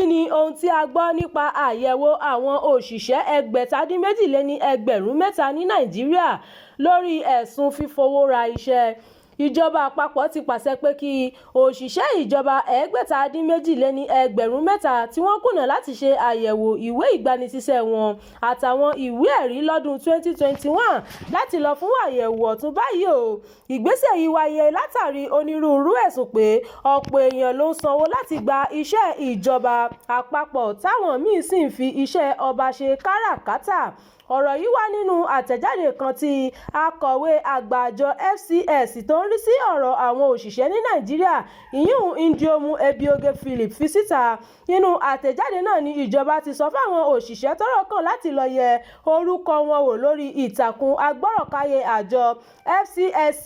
ni ohun tí a gbọ́ nípa àyẹ̀wò àwọn òṣìṣẹ́ egbetadinmeji leni egberunmeta ní Nàìjíríà lórí ẹ̀sùn fífowó ra iṣẹ́. Ìjọba àpapọ̀ ti pàṣẹ pé kí òṣìṣẹ́ ìjọba egbetadinmeji leni egberunmeta tí wọ́n kùnà láti ṣe àyẹ̀wò ìwé ìgbanisíṣẹ́ wọn àtàwọn ìwé ẹ̀rí lọ́dún 2021 láti lọ fún àyẹ̀wò ọ̀tún báyìí o. Ìgbésẹ̀ yìí wáyé látàrí onírúurú ẹ̀sùn pé ọ̀pọ̀ èèyàn ló ń sanwó láti gba iṣẹ́ ìjọba àpapọ̀ táwọn míín sì ń fi iṣẹ́ ọba ṣe káràkátà. Ọ̀rọ̀ yìí wá nínú àtẹ̀jáde kan tí akọ̀wé àgbà àjọ FCS tó ń rí sí ọ̀rọ̀ àwọn òṣìṣẹ́ ní Nàìjíríà Eyini Ohun Philip fi síta. Nínú àtẹ̀jáde náà ni ìjọba ti sọ fáwọn òṣìṣẹ́ tọ́rọ̀ kàn láti lọ yẹ orúkọ wọn wò lórí ìtàkùn agbọ́rọ̀káyé àjọ FCSC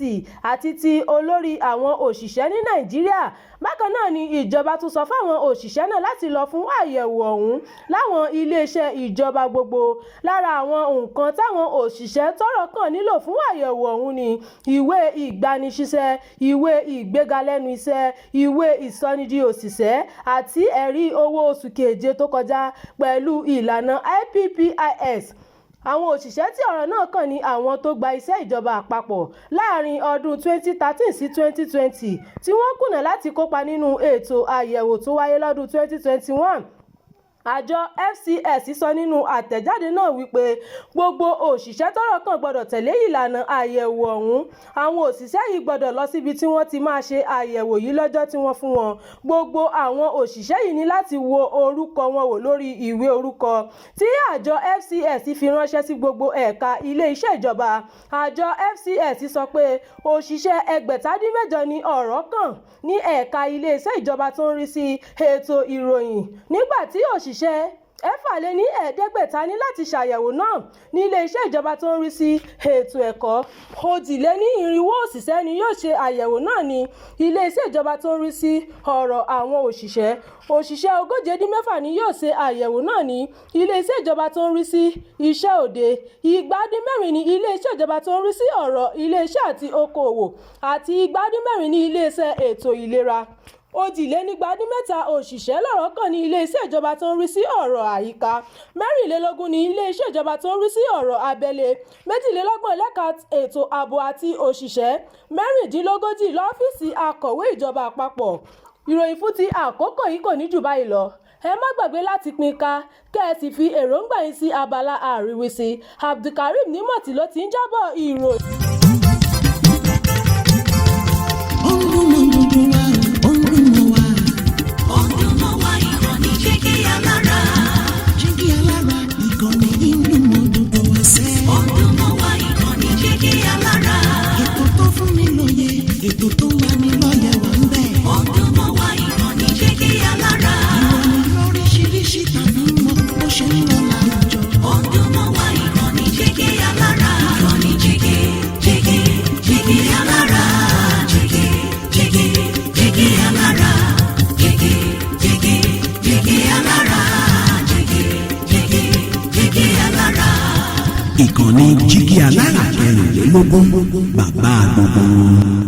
àti ti olórí àwọn òṣìṣẹ́ ní Nàìjíríà. Bákan náà ni ìjọba tún sọ fáwọn òṣìṣẹ́ náà láti lọ fún àyẹ̀wò ọ̀hún láwọn iléeṣẹ́ ìjọba gbogbo. Lára àwọn nǹkan táwọn òṣìṣẹ́ tọ́rọ̀ kàn nílò fún àyẹ̀wò ọ̀hún ni ìwé ìgbanisíṣẹ́, ìwé ìgbéga lẹ́nu iṣẹ́, ìwé ìsọnidi òṣìṣẹ́ àti ẹ̀rí owó oṣù keje tó kọjá pẹ̀lú ìlànà IPPIS. Àwọn òṣìṣẹ́ tí ọ̀rọ̀ náà kàn ní àwọn tó gba iṣẹ́ ìjọba àpapọ̀ láàrin ọdún 2013 sí 2020 tí wọ́n kùnà láti kópa nínú ètò àyẹ̀wò tó wáyé lọ́dún 2021. Àjọ FCS sọ nínú àtẹ̀jáde náà wípé gbogbo òṣìṣẹ́ tọ́rọ̀ kàn gbọ́dọ̀ tẹ̀lé ìlànà àyẹ̀wò ọ̀hún. Àwọn òṣìṣẹ́ yìí gbọ́dọ̀ lọ síbi tí wọ́n ti máa ṣe àyẹ̀wò yìí lọ́jọ́ tí wọ́n fún wọn. Gbogbo àwọn òṣìṣẹ́ yìí ní láti wo orúkọ wọn wò lórí ìwé orúkọ tí àjọ FCS fi ránṣẹ́ sí gbogbo ẹ̀ka ilé-iṣẹ́ ìjọba. Àjọ FCS sọ pé òṣìṣẹ́ egbetadinmeji ni ọ̀rọ̀ kàn ní ẹ̀ka ilé-iṣẹ́ ìjọba tó ń rí sí ètò ìròyìn, nígbà tí òṣìṣẹ́ 650 ní láti ṣàyẹ̀wò náà ní ilé-iṣẹ́ ìjọba tó ń rí sí ètò ẹ̀kọ́. 240 òṣìṣẹ́ ni yóò ṣe àyẹ̀wò náà ní ilé-iṣẹ́ ìjọba tó ń rí sí ọ̀rọ̀ àwọn òṣìṣẹ́. Òṣìṣẹ́ 136 ni yóò ṣe àyẹ̀wò náà ní ilé-iṣẹ́ ìjọba tó ń rí sí iṣẹ́ òde. 204 ní ilé-iṣẹ́ ìjọba tó ń rí sí ọ̀rọ̀ ilé-iṣẹ́ àti okòòwò àti 204 ní ilé-iṣẹ́ ètò ìlera. 237 òṣìṣẹ́ lọ́rọ̀ kàn ní ilé-iṣẹ́ ìjọba tó ń rí sí ọ̀rọ̀ àyíká. 24 ní ilé-iṣẹ́ ìjọba tó ń rí sí ọ̀rọ̀ abẹ́lé. 22 lẹ́ka ètò ààbò àti òṣìṣẹ́. 36 lọ́fíìsì akọ̀wé ìjọba àpapọ̀. Ìròyìn fún ti àkókò yìí kò ní jù báyìí lọ. Ẹ má gbàgbé láti pín ká kẹ́ ẹ sì fi èròǹgbà yín sí abala àríwísí. Abdulkareem Nímọ̀tì ló ti ń jábọ̀ ìròyìn. Ètò tó wà ní lọ́yẹ̀ wà ń bẹ̀. Ọdún mọ́ wa ìkànnì jẹ́ kí alára. Ìròyìn lóríṣiríṣi tàbí mọ́ bó ṣe ń lọ láwùjọ. Ọdún mọ́ wa ìkànnì jẹ́ kí alára. Ìkànnì jẹ́gẹ́ alára. Jẹ́gẹ́ alára. Jẹ́gẹ́ alára. Jẹ́gẹ́ alára. Ìkànnì jígí alára 24 bàbá gbogbo.